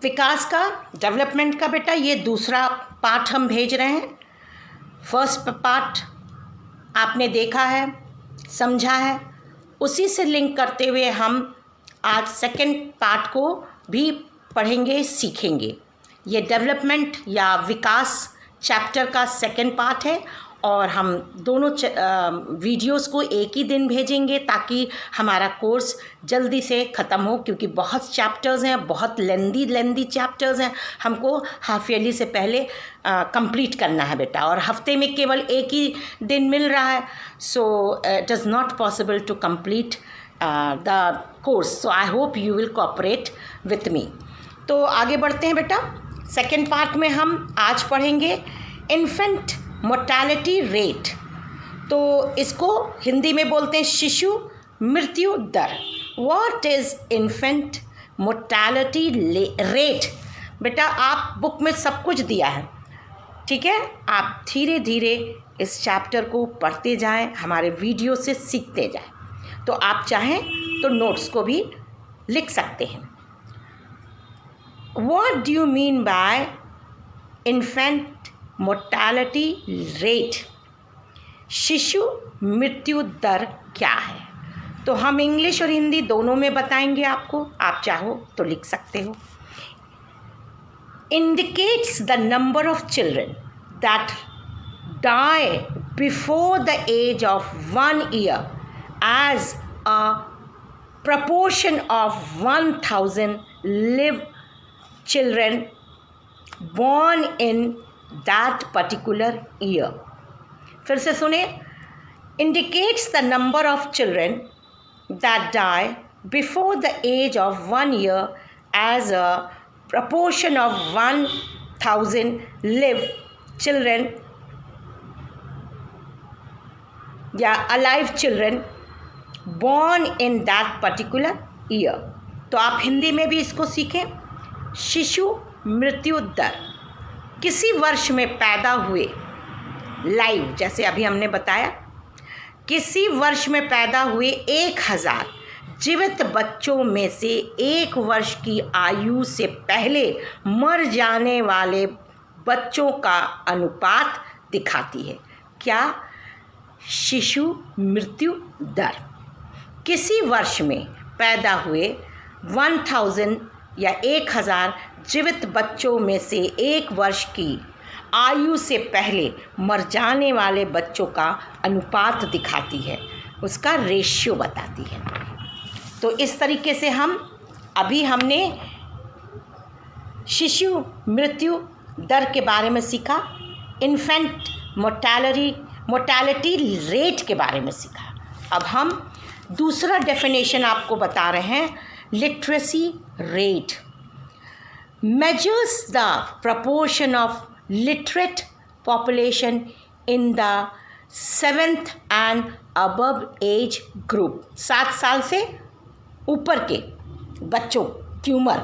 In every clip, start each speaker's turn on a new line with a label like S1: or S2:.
S1: विकास का, डेवलपमेंट का बेटा ये दूसरा पार्ट हम भेज रहे हैं। फर्स्ट पार्ट आपने देखा है, समझा है, उसी से लिंक करते हुए हम आज सेकंड पार्ट को भी पढ़ेंगे, सीखेंगे। ये डेवलपमेंट या विकास चैप्टर का सेकंड पार्ट है और हम दोनों वीडियोस को एक ही दिन भेजेंगे ताकि हमारा कोर्स जल्दी से ख़त्म हो, क्योंकि बहुत चैप्टर्स हैं, बहुत लेंदी चैप्टर्स हैं, हमको हाफ ईयरली से पहले कंप्लीट करना है बेटा। और हफ्ते में केवल एक ही दिन मिल रहा है, so it is not possible to complete the course. So I hope you will cooperate with me. तो आगे बढ़ते हैं बेटा। सेकेंड पार्ट में हम आज पढ़ेंगे इन्फेंट मोर्टालिटी रेट। तो इसको हिंदी में बोलते हैं शिशु मृत्यु दर। What is infant mortality rate? बेटा आप बुक में सब कुछ दिया है, ठीक है? आप धीरे धीरे इस चैप्टर को पढ़ते जाएं, हमारे वीडियो से सीखते जाएं। तो आप चाहें तो नोट्स को भी लिख सकते हैं। What do you mean by infant mortality rate? शिशु मृत्यु दर क्या है? तो हम इंग्लिश और हिंदी दोनों में बताएंगे आपको, आप चाहो तो लिख सकते हो। Indicates the number of children that die before the age of 1 year as a proportion of 1000 live children born in that particular year। फिर से सुने। Indicates the number of children that die before the age of 1 year as a proportion of 1000 live children या alive children born in that particular year। तो आप हिंदी में भी इसको सीखें। शिशु मृत्यु दर, किसी वर्ष में पैदा हुए लाइव, जैसे अभी हमने बताया, किसी वर्ष में पैदा हुए 1000 जीवित बच्चों में से 1 वर्ष की आयु से पहले मर जाने वाले बच्चों का अनुपात दिखाती है। क्या? शिशु मृत्यु दर। किसी वर्ष में पैदा हुए 1000 या 1000 जीवित बच्चों में से 1 वर्ष की आयु से पहले मर जाने वाले बच्चों का अनुपात दिखाती है, उसका रेशियो बताती है। तो इस तरीके से हमने शिशु मृत्यु दर के बारे में सीखा, इन्फेंट मोर्टालिटी रेट के बारे में सीखा। अब हम दूसरा डेफिनेशन आपको बता रहे हैं, literacy rate. Measures the proportion of literate population in the 7th and above age group। 7 साल से ऊपर के बच्चों की उम्र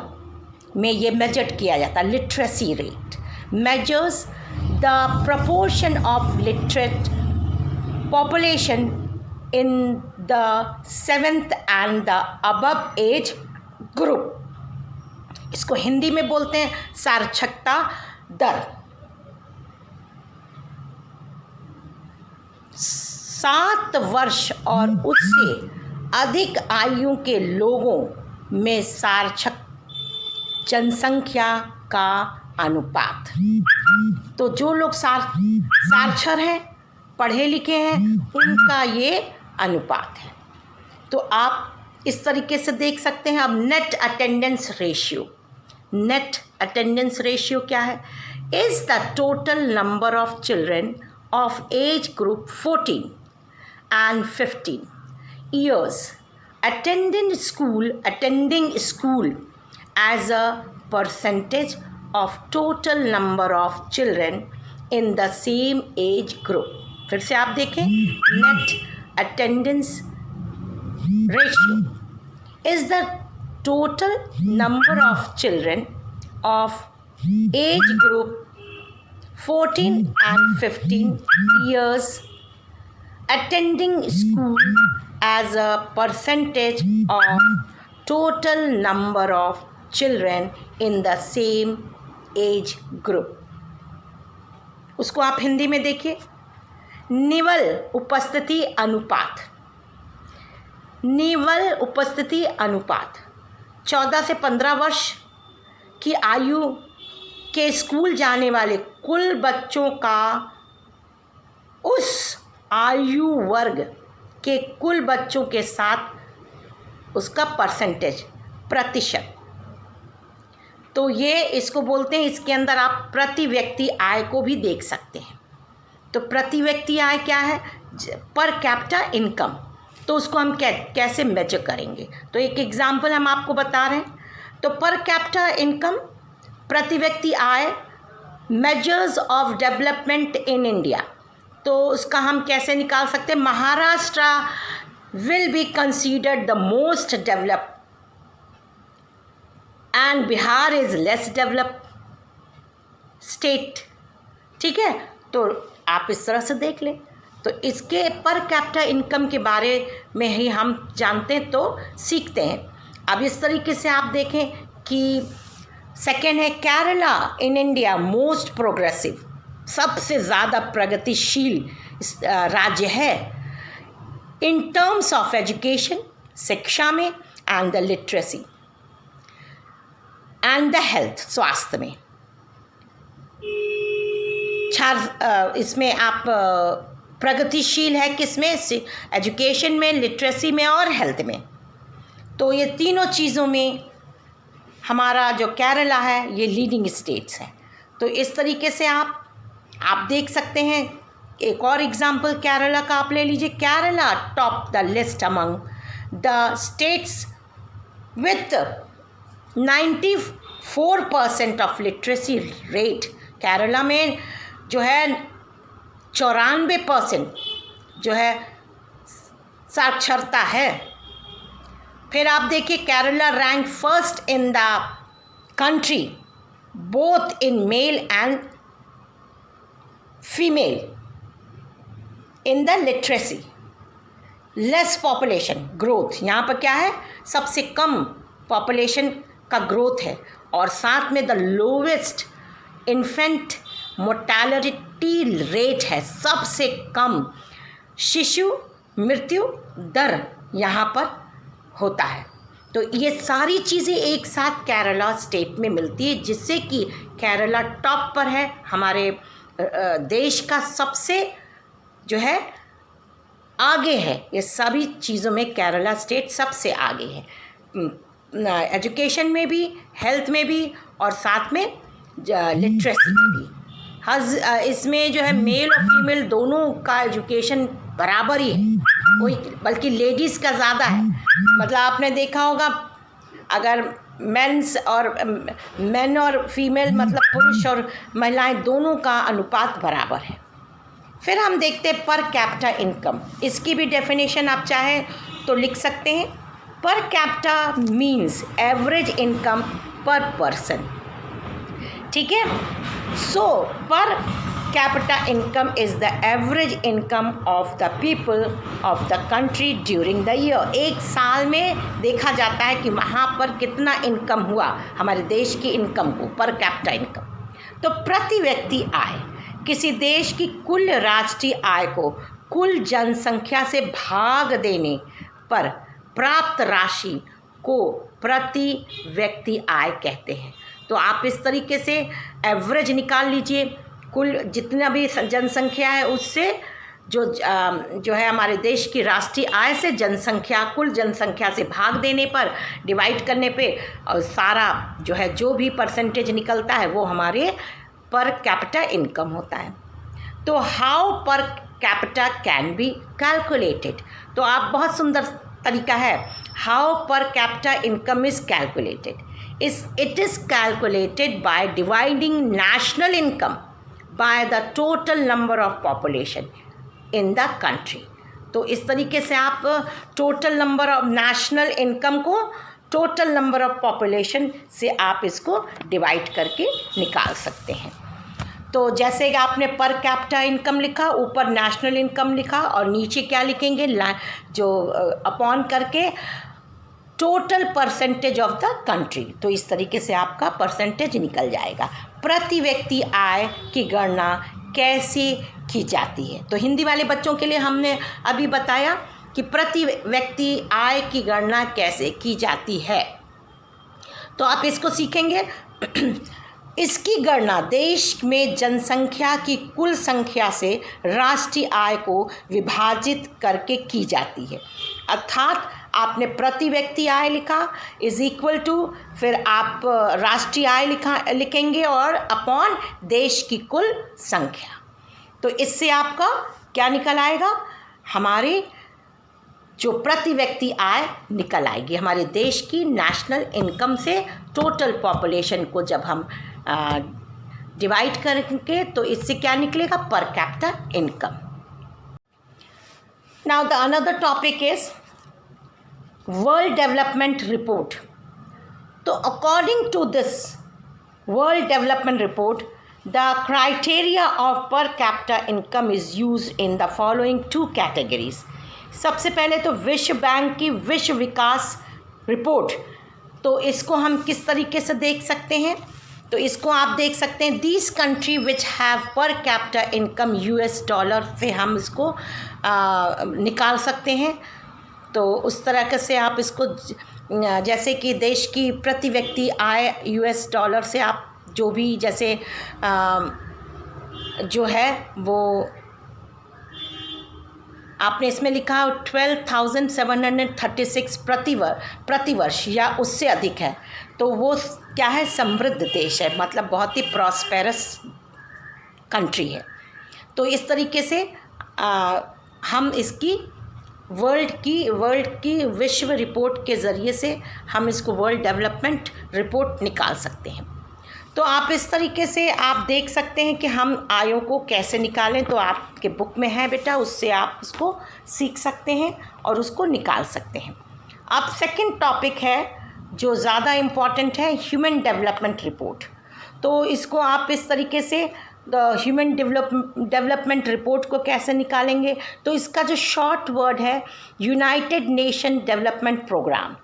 S1: में ये मेजर किया जाता है। Literacy rate measures the proportion of literate population in the 7th and the above age group। इसको हिंदी में बोलते हैं साक्षरता दर। 7 वर्ष और उससे अधिक आयु के लोगों में साक्षर जनसंख्या का अनुपात। तो जो लोग साक्षर हैं, पढ़े लिखे हैं, उनका ये अनुपात है। तो आप इस तरीके से देख सकते हैं। अब net attendance ratio. Net attendance ratio क्या है? Is the total number of children of age group 14 and 15 years attending school as a percentage of total number of children in the same age group। फिर से आप देखें, net attendance ratio is the total number of children of age group 14 and 15 years attending school as a percentage of total number of children in the same age group. उसको आप हिंदी में देखिए, निवल उपस्थिति अनुपात। निवल उपस्थिति अनुपात 14 से 15 वर्ष की आयु के स्कूल जाने वाले कुल बच्चों का उस आयु वर्ग के कुल बच्चों के साथ उसका परसेंटेज, प्रतिशत। तो ये इसको बोलते हैं, इसके अंदर आप प्रति व्यक्ति आय को भी देख सकते हैं। तो प्रति व्यक्ति आय क्या है? पर कैपिटा इनकम। तो उसको हम कैसे मेजर करेंगे? तो एक एग्जांपल हम आपको बता रहे हैं। तो पर कैपिटा इनकम, प्रति व्यक्ति आय, measures of development in India. तो उसका हम कैसे निकाल सकते हैं? Maharashtra will be considered the most developed and Bihar is less developed state. ठीक है, तो आप इस तरह से देख लें। तो इसके पर कैपिटा इनकम के बारे में ही हम जानते हैं तो सीखते हैं। अब इस तरीके से आप देखें कि सेकेंड है Kerala in India most progressive, सबसे ज़्यादा प्रगतिशील राज्य है इन टर्म्स ऑफ एजुकेशन, शिक्षा में, and the literacy and the health, स्वास्थ्य में। इसमें आप प्रगतिशील है किसमें? एजुकेशन में, लिटरेसी में और हेल्थ में। तो ये तीनों चीज़ों में हमारा जो केरला है ये लीडिंग स्टेट्स है। तो इस तरीके से आप देख सकते हैं। एक और एग्जांपल केरला का आप ले लीजिए। Kerala top the list among the states with 94% of literacy rate. Kerala में जो है 94% जो है साक्षरता है। फिर आप देखिए Kerala rank first in the country both in male and female in the literacy. Less population growth, यहाँ पर क्या है? सबसे कम पॉपुलेशन का ग्रोथ है, और साथ में the lowest infant mortality rate है, सबसे कम शिशु मृत्यु दर यहाँ पर होता है। तो ये सारी चीज़ें एक साथ केरला स्टेट में मिलती है, जिससे कि केरला टॉप पर है। हमारे देश का सबसे जो है आगे है, ये सभी चीज़ों में केरला स्टेट सबसे आगे है, एजुकेशन में भी, हेल्थ में भी, और साथ में लिटरेसी में भी। इसमें जो है मेल और फीमेल दोनों का एजुकेशन बराबर ही है, कोई बल्कि लेडीज़ का ज़्यादा है। मतलब आपने देखा होगा, अगर मेन और फीमेल मतलब पुरुष और महिलाएं दोनों का अनुपात बराबर है। फिर हम देखते हैं पर कैपिटा इनकम। इसकी भी डेफिनेशन आप चाहें तो लिख सकते हैं। Per capita means average income per person. ठीक है, so per capita income is the average income of the people of the country during the year. एक साल में देखा जाता है कि वहाँ पर कितना इनकम हुआ, हमारे देश की इनकम को, पर कैपिटा इनकम। तो प्रति व्यक्ति आय किसी देश की कुल राष्ट्रीय आय को कुल जनसंख्या से भाग देने पर प्राप्त राशि को प्रति व्यक्ति आय कहते हैं। तो आप इस तरीके से एवरेज निकाल लीजिए, कुल जितना भी जनसंख्या है उससे जो है हमारे देश की राष्ट्रीय आय से जनसंख्या, कुल जनसंख्या से भाग देने पर, डिवाइड करने पे, और सारा जो है जो भी परसेंटेज निकलता है वो हमारे पर कैपिटा इनकम होता है। तो how per capita can be calculated. तो आप बहुत सुंदर तरीका है, हाउ पर capita income is calculated. It is calculated by dividing national income by the total number of population in the country। तो इस तरीके से आप total number of national income को टोटल नंबर ऑफ पॉपुलेशन से आप इसको डिवाइड करके निकाल सकते हैं। तो जैसे कि आपने पर कैपिटा इनकम लिखा, ऊपर नेशनल इनकम लिखा, और नीचे क्या लिखेंगे, जो अपॉन करके total percentage of the country. तो इस तरीके से आपका परसेंटेज निकल जाएगा। प्रति व्यक्ति आय की गणना कैसे की जाती है, तो हिंदी वाले बच्चों के लिए हमने अभी बताया कि प्रति व्यक्ति आय की गणना कैसे की जाती है। तो आप इसको सीखेंगे। इसकी गणना देश में जनसंख्या की कुल संख्या से राष्ट्रीय आय को विभाजित करके की जाती है। अर्थात आपने प्रति व्यक्ति आय लिखा इज इक्वल टू, फिर आप राष्ट्रीय आय लिखेंगे और अपॉन देश की कुल संख्या। तो इससे आपका क्या निकल आएगा, हमारे जो प्रति व्यक्ति आय निकल आएगी हमारे देश की नेशनल इनकम से। टोटल पॉपुलेशन को जब हम डिवाइड करेंगे तो इससे क्या निकलेगा, per capita income. Now the another topic is world development report. तो according to this world development report, the criteria of per capita income is used in the following two categories. सबसे पहले तो विश्व बैंक की विश्व विकास report, तो इसको हम किस तरीके से देख सकते हैं, तो इसको आप देख सकते हैं दीज कंट्री विच हैव पर कैपिटा इनकम $, से हम इसको निकाल सकते हैं। तो उस तरह से आप इसको, जैसे कि देश की प्रति व्यक्ति आय $, से आप जो भी जैसे जो है वो आपने इसमें लिखा 12,736 प्रति वर्ष या उससे अधिक है, तो वो क्या है, समृद्ध देश है, मतलब बहुत ही प्रॉस्पेरस कंट्री है। तो इस तरीके से हम इसकी वर्ल्ड की विश्व रिपोर्ट के ज़रिए से हम इसको वर्ल्ड डेवलपमेंट रिपोर्ट निकाल सकते हैं। तो आप इस तरीके से आप देख सकते हैं कि हम आयों को कैसे निकालें, तो आपके बुक में है बेटा, उससे आप उसको सीख सकते हैं और उसको निकाल सकते हैं। अब सेकंड टॉपिक है जो ज़्यादा इम्पॉर्टेंट है, ह्यूमन डेवलपमेंट रिपोर्ट। तो इसको आप इस तरीके से ह्यूमन डेवलपमेंट रिपोर्ट को कैसे निकालेंगे, तो इसका जो शॉर्ट वर्ड है United Nation Development Programme,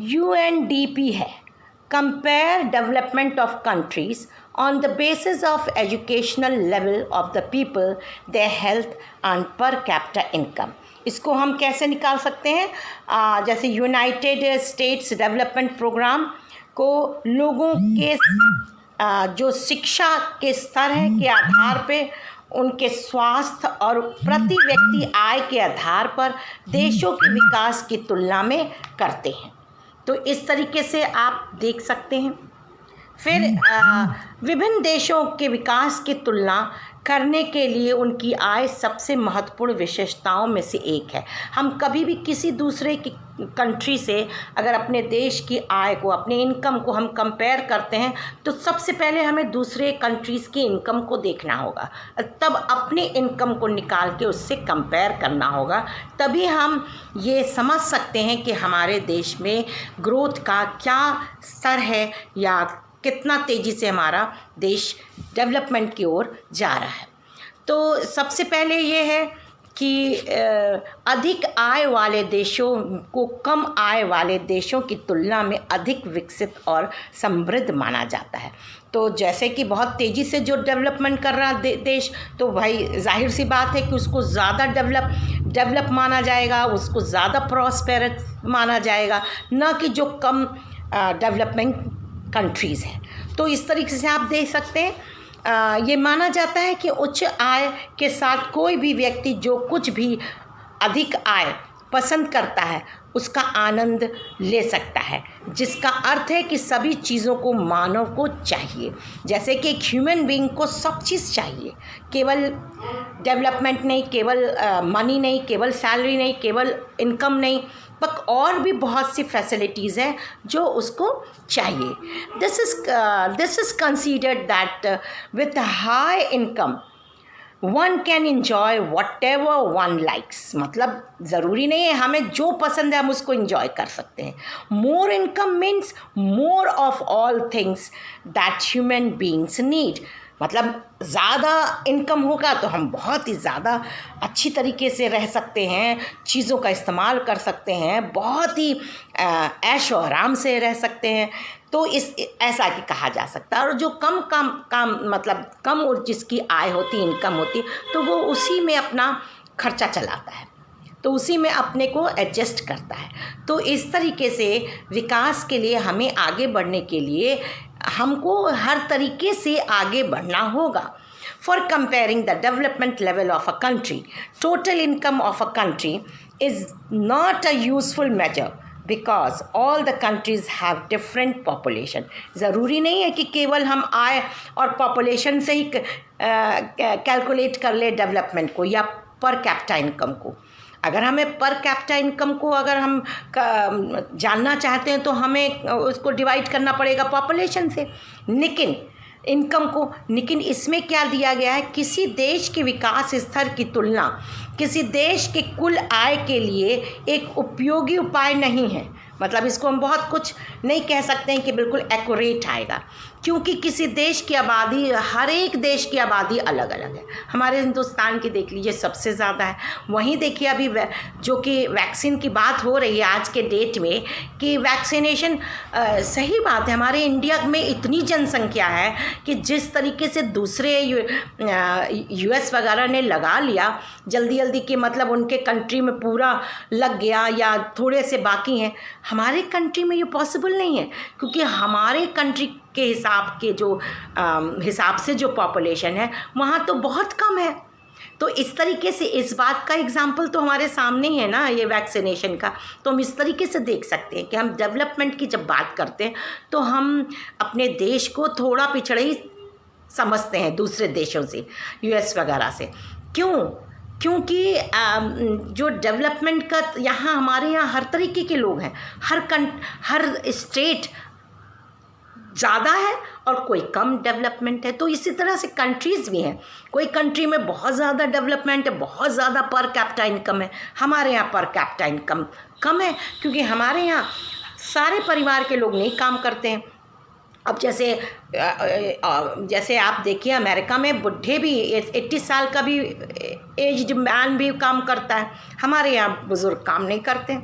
S1: UNDP है। Compare development of countries on the basis of educational level of the people, their health and per capita income। इसको हम कैसे निकाल सकते हैं, जैसे यूनाइटेड स्टेट्स डेवलपमेंट प्रोग्राम को लोगों के जो शिक्षा के स्तर है के आधार पे, उनके स्वास्थ्य और प्रति व्यक्ति आय के आधार पर देशों के विकास की तुलना में करते हैं। तो इस तरीके से आप देख सकते हैं। फिर विभिन्न देशों के विकास की तुलना करने के लिए उनकी आय सबसे महत्वपूर्ण विशेषताओं में से एक है। हम कभी भी किसी दूसरे की कंट्री से अगर अपने देश की आय को, अपने इनकम को हम कंपेयर करते हैं, तो सबसे पहले हमें दूसरे कंट्रीज़ की इनकम को देखना होगा, तब अपनी इनकम को निकाल के उससे कंपेयर करना होगा। तभी हम ये समझ सकते हैं कि हमारे देश में ग्रोथ का क्या स्तर है या कितना तेज़ी से हमारा देश डेवलपमेंट की ओर जा रहा है। तो सबसे पहले ये है कि अधिक आय वाले देशों को कम आय वाले देशों की तुलना में अधिक विकसित और समृद्ध माना जाता है। तो जैसे कि बहुत तेज़ी से जो डेवलपमेंट कर रहा देश, तो भाई जाहिर सी बात है कि उसको ज़्यादा डेवलप माना जाएगा, उसको ज़्यादा प्रॉस्पेरस माना जाएगा, न कि जो कम डेवलपमेंट कंट्रीज़ हैं। तो इस तरीके से आप देख सकते हैं, ये माना जाता है कि उच्च आय के साथ कोई भी व्यक्ति जो कुछ भी अधिक आय पसंद करता है उसका आनंद ले सकता है, जिसका अर्थ है कि सभी चीज़ों को मानव को चाहिए। जैसे कि एक ह्यूमन बीइंग को सब चीज़ चाहिए, केवल डेवलपमेंट नहीं, केवल मनी नहीं, केवल सैलरी नहीं, केवल इनकम नहीं, पर और भी बहुत सी फैसिलिटीज़ हैं जो उसको चाहिए। This is considered that with high income one can enjoy what ever one likes. मतलब ज़रूरी नहीं है हमें जो पसंद है हम उसको इन्जॉय कर सकते हैं। More income means more of all things that human beings need. मतलब ज़्यादा इनकम होगा तो हम बहुत ही ज़्यादा अच्छी तरीके से रह सकते हैं, चीज़ों का इस्तेमाल कर सकते हैं, बहुत ही ऐशो आराम से रह सकते हैं। तो इस ऐसा कि कहा जा सकता है। और जो कम मतलब कम और जिसकी आय होती, इनकम होती, तो वो उसी में अपना खर्चा चलाता है, तो उसी में अपने को एडजस्ट करता है। तो इस तरीके से विकास के लिए, हमें आगे बढ़ने के लिए हमको हर तरीके से आगे बढ़ना होगा। For comparing the development level of a country, total income of a country is not a useful measure because all the countries have different population. ज़रूरी नहीं है कि केवल हम आय और पॉपुलेशन से ही कैलकुलेट कर ले डेवलपमेंट को या पर कैपिटा इनकम को। अगर हमें पर कैपिटा इनकम को अगर हम जानना चाहते हैं तो हमें उसको डिवाइड करना पड़ेगा पॉपुलेशन से, लेकिन इनकम को। लेकिन इसमें क्या दिया गया है, किसी देश के विकास स्तर की तुलना किसी देश के कुल आय के लिए एक उपयोगी उपाय नहीं है। मतलब इसको हम बहुत कुछ नहीं कह सकते हैं कि बिल्कुल एक्यूरेट आएगा, क्योंकि किसी देश की आबादी, हर एक देश की आबादी अलग अलग है। हमारे हिंदुस्तान की देख लीजिए सबसे ज़्यादा है। वहीं देखिए अभी जो कि वैक्सीन की बात हो रही है आज के डेट में कि वैक्सीनेशन, सही बात है, हमारे इंडिया में इतनी जनसंख्या है कि जिस तरीके से दूसरे यूएस वगैरह ने लगा लिया जल्दी जल्दी कि मतलब उनके कंट्री में पूरा लग गया या थोड़े से बाकी हैं, हमारे कंट्री में ये पॉसिबल नहीं है, क्योंकि हमारे कंट्री के हिसाब से जो पॉपुलेशन है वहाँ तो बहुत कम है। तो इस तरीके से इस बात का एग्जाम्पल तो हमारे सामने ही है ना, ये वैक्सीनेशन का। तो हम इस तरीके से देख सकते हैं कि हम डेवलपमेंट की जब बात करते हैं तो हम अपने देश को थोड़ा पिछड़े ही समझते हैं दूसरे देशों से, यूएस वगैरह से। क्योंकि जो डेवलपमेंट का यहाँ, हमारे यहाँ हर तरीके के लोग हैं, हर स्टेट ज़्यादा है और कोई कम डेवलपमेंट है। तो इसी तरह से कंट्रीज़ भी हैं, कोई कंट्री में बहुत ज़्यादा डेवलपमेंट है, बहुत ज़्यादा पर कैपिटा इनकम है, हमारे यहाँ पर कैपिटा इनकम कम है, क्योंकि हमारे यहाँ सारे परिवार के लोग नहीं काम करते हैं। अब जैसे आप देखिए अमेरिका में बुढ़े भी 80 साल का भी एज्ड मैन भी काम करता है, हमारे यहाँ बुज़ुर्ग काम नहीं करते,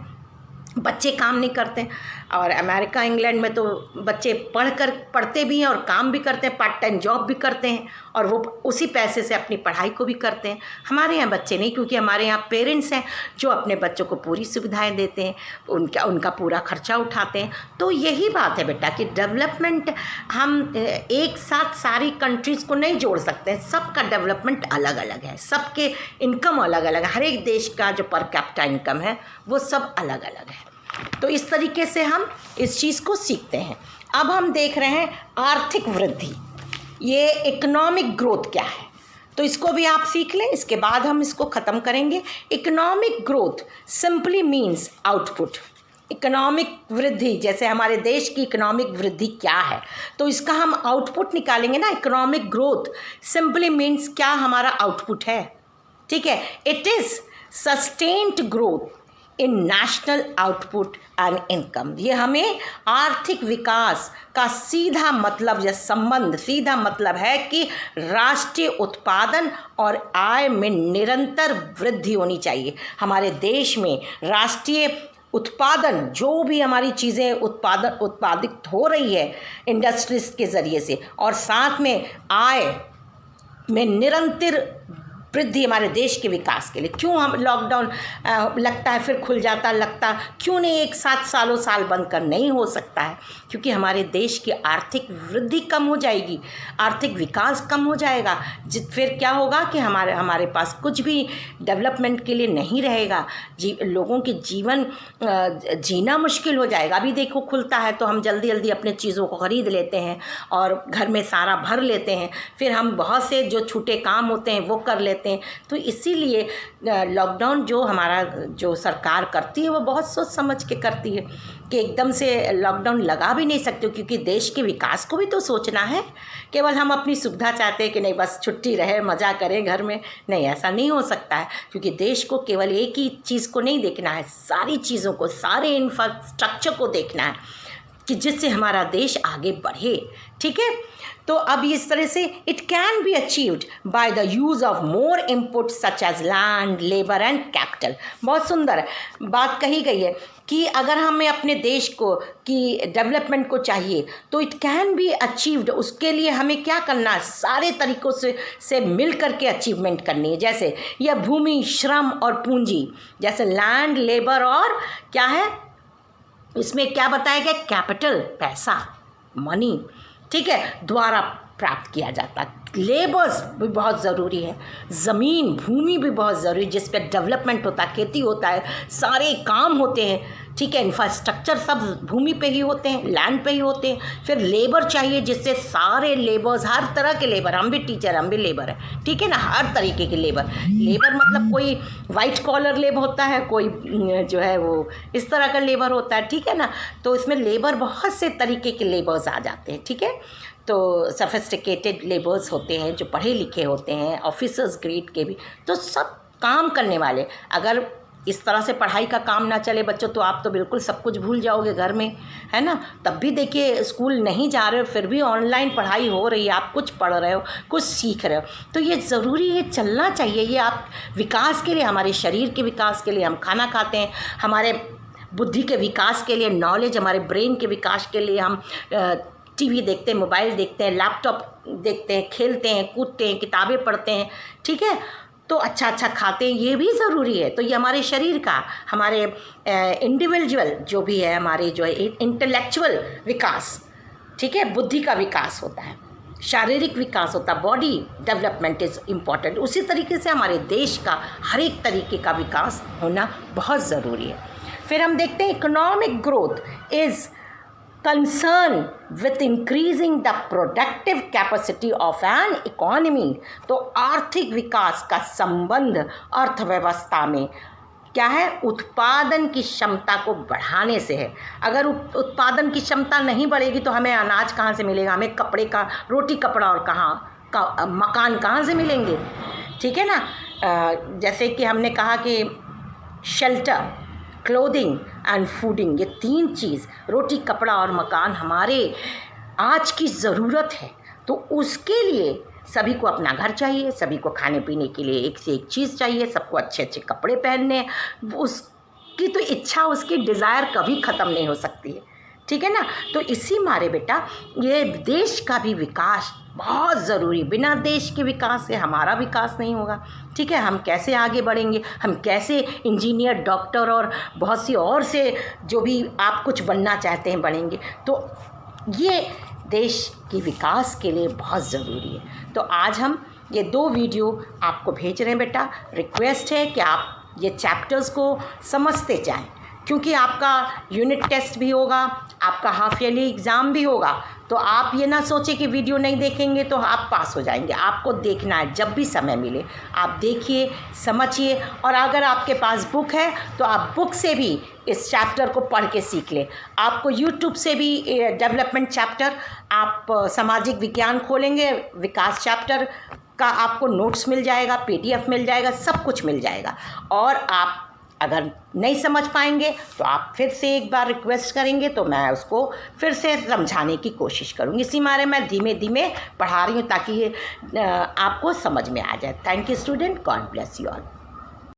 S1: बच्चे काम नहीं करते। और अमेरिका इंग्लैंड में तो बच्चे पढ़ते भी हैं और काम भी करते हैं, पार्ट टाइम जॉब भी करते हैं और वो उसी पैसे से अपनी पढ़ाई को भी करते हैं। हमारे यहाँ बच्चे नहीं, क्योंकि हमारे यहाँ पेरेंट्स हैं जो अपने बच्चों को पूरी सुविधाएं देते हैं, उनका पूरा खर्चा उठाते हैं। तो यही बात है बेटा कि डेवलपमेंट हम एक साथ सारी कंट्रीज़ को नहीं जोड़ सकते हैं, सबका डेवलपमेंट अलग अलग है, सबके इनकम अलग अलग है, हर एक देश का जो पर कैपिटा इनकम है वो सब अलग अलग है। तो इस तरीके से हम इस चीज़ को सीखते हैं। अब हम देख रहे हैं आर्थिक वृद्धि, ये इकोनॉमिक ग्रोथ क्या है, तो इसको भी आप सीख लें, इसके बाद हम इसको ख़त्म करेंगे। Economic growth simply means output. Economic वृद्धि, जैसे हमारे देश की इकोनॉमिक वृद्धि क्या है, तो इसका हम आउटपुट निकालेंगे ना। इकोनॉमिक ग्रोथ सिंपली मीन्स क्या हमारा आउटपुट है, ठीक है। It is sustained growth in national output and income. ये हमें आर्थिक विकास का सीधा मतलब या संबंध, सीधा मतलब है कि राष्ट्रीय उत्पादन और आय में निरंतर वृद्धि होनी चाहिए। हमारे देश में राष्ट्रीय उत्पादन, जो भी हमारी चीज़ें उत्पादित हो रही है इंडस्ट्रीज के ज़रिए से, और साथ में आय में निरंतर वृद्धि हमारे देश के विकास के लिए। क्यों हम लॉकडाउन लगता है फिर खुल जाता, लगता क्यों नहीं, एक साथ सालों साल बंद कर नहीं हो सकता है, क्योंकि हमारे देश की आर्थिक वृद्धि कम हो जाएगी, आर्थिक विकास कम हो जाएगा। फिर क्या होगा कि हमारे पास कुछ भी डेवलपमेंट के लिए नहीं रहेगा, लोगों के जीवन जीना मुश्किल हो जाएगा। अभी देखो खुलता है तो हम जल्दी जल्दी अपने चीज़ों को ख़रीद लेते हैं और घर में सारा भर लेते हैं, फिर हम बहुत से जो छूटे काम होते हैं वो कर लेते हैं। तो इसीलिए लॉकडाउन जो सरकार करती है वो बहुत सोच समझ के करती है कि एकदम से लॉकडाउन लगा भी नहीं सकते, क्योंकि देश के विकास को भी तो सोचना है। केवल हम अपनी सुविधा चाहते हैं कि नहीं बस छुट्टी रहे, मज़ा करें घर में, नहीं, ऐसा नहीं हो सकता है, क्योंकि देश को केवल एक ही चीज़ को नहीं देखना है, सारी चीज़ों को, सारे इंफ्रास्ट्रक्चर को देखना है। कि जिससे हमारा देश आगे बढ़े। ठीक है, तो अब इस तरह से it can be achieved by the use of more input such as land, labour and capital. बहुत सुंदर बात कही गई है कि अगर हमें अपने देश को की डेवलपमेंट को चाहिए तो इट कैन बी अचीव्ड। उसके लिए हमें क्या करना है, सारे तरीक़ों से मिल करके अचीवमेंट करनी है। जैसे यह भूमि, श्रम और पूंजी, जैसे लैंड, लेबर और क्या है इसमें क्या बताया गया, कैपिटल, पैसा, मनी, ठीक है, द्वारा प्राप्त किया जाता है। लेबर्स भी बहुत ज़रूरी है, ज़मीन, भूमि भी बहुत ज़रूरी है जिस पे डेवलपमेंट होता है, खेती होता है, सारे काम होते हैं। ठीक है, इंफ्रास्ट्रक्चर सब भूमि पे ही होते हैं, लैंड पे ही होते हैं। फिर लेबर चाहिए जिससे सारे लेबर्स, हर तरह के लेबर, हम भी टीचर, हम भी लेबर है, ठीक है ना, हर तरीके के लेबर मतलब कोई वाइट कॉलर लेबर होता है, कोई जो है वो इस तरह का लेबर होता है, ठीक है ना। तो इसमें लेबर बहुत से तरीके के लेबर्स आ जाते हैं। ठीक है, तो सफिस्टिकेटेड लेबर्स होते हैं जो पढ़े लिखे होते हैं, ऑफिसर्स ग्रेड के भी, तो सब काम करने वाले। अगर इस तरह से पढ़ाई का काम ना चले बच्चों तो आप तो बिल्कुल सब कुछ भूल जाओगे घर में, है ना। तब भी देखिए स्कूल नहीं जा रहे हो फिर भी ऑनलाइन पढ़ाई हो रही है, आप कुछ पढ़ रहे हो, कुछ सीख रहे हो, तो ये ज़रूरी है, चलना चाहिए। ये आप विकास के लिए, हमारे शरीर के विकास के लिए हम खाना खाते हैं, हमारे बुद्धि के विकास के लिए, नॉलेज, हमारे ब्रेन के विकास के लिए हम टीवी देखते हैं, मोबाइल देखते हैं, लैपटॉप देखते हैं, खेलते हैं, कूदते हैं, किताबें पढ़ते हैं, ठीक है, तो अच्छा अच्छा खाते हैं, ये भी ज़रूरी है। तो ये हमारे शरीर का, हमारे इंडिविजुअल जो भी है, हमारे जो है इंटेलेक्चुअल विकास, ठीक है, बुद्धि का विकास होता है, शारीरिक विकास होता है, बॉडी डेवलपमेंट इज़ इम्पॉर्टेंट। उसी तरीके से हमारे देश का हर एक तरीके का विकास होना बहुत ज़रूरी है। फिर हम देखते हैं economic growth is concern with increasing the productive capacity of an economy। तो आर्थिक विकास का संबंध अर्थव्यवस्था में क्या है, उत्पादन की क्षमता को बढ़ाने से है। अगर उत्पादन की क्षमता नहीं बढ़ेगी तो हमें अनाज कहाँ से मिलेगा, हमें कपड़े का, रोटी कपड़ा और मकान कहाँ से मिलेंगे, ठीक है ना। जैसे कि हमने कहा कि शेल्टर, क्लोथिंग एंड फूडिंग, ये तीन चीज़, रोटी, कपड़ा और मकान, हमारे आज की ज़रूरत है। तो उसके लिए सभी को अपना घर चाहिए, सभी को खाने पीने के लिए एक से एक चीज़ चाहिए, सबको अच्छे अच्छे कपड़े पहनने, उसकी तो इच्छा, उसकी डिज़ायर कभी ख़त्म नहीं हो सकती है, ठीक है ना। तो इसी मारे बेटा ये देश का भी विकास बहुत ज़रूरी, बिना देश के विकास से हमारा विकास नहीं होगा, ठीक है। हम कैसे आगे बढ़ेंगे, हम कैसे इंजीनियर, डॉक्टर और बहुत सी और से जो भी आप कुछ बनना चाहते हैं बनेंगे। तो ये देश के विकास के लिए बहुत ज़रूरी है। तो आज हम ये 2 वीडियो आपको भेज रहे हैं बेटा। रिक्वेस्ट है कि आप ये चैप्टर्स को समझते जाएं, क्योंकि आपका यूनिट टेस्ट भी होगा, आपका हाफ ईयरली एग्ज़ाम भी होगा। तो आप ये ना सोचें कि वीडियो नहीं देखेंगे तो आप पास हो जाएंगे। आपको देखना है, जब भी समय मिले आप देखिए, समझिए, और अगर आपके पास बुक है तो आप बुक से भी इस चैप्टर को पढ़ के सीख लें। आपको यूट्यूब से भी डेवलपमेंट चैप्टर, आप सामाजिक विज्ञान खोलेंगे, विकास चैप्टर का आपको नोट्स मिल जाएगा, PDF मिल जाएगा, सब कुछ मिल जाएगा। और आप अगर नहीं समझ पाएंगे तो आप फिर से एक बार रिक्वेस्ट करेंगे तो मैं उसको फिर से समझाने की कोशिश करूँगी। इसी मारे मैं धीमे धीमे पढ़ा रही हूँ ताकि ये आपको समझ में आ जाए। Thank you student, God bless you all.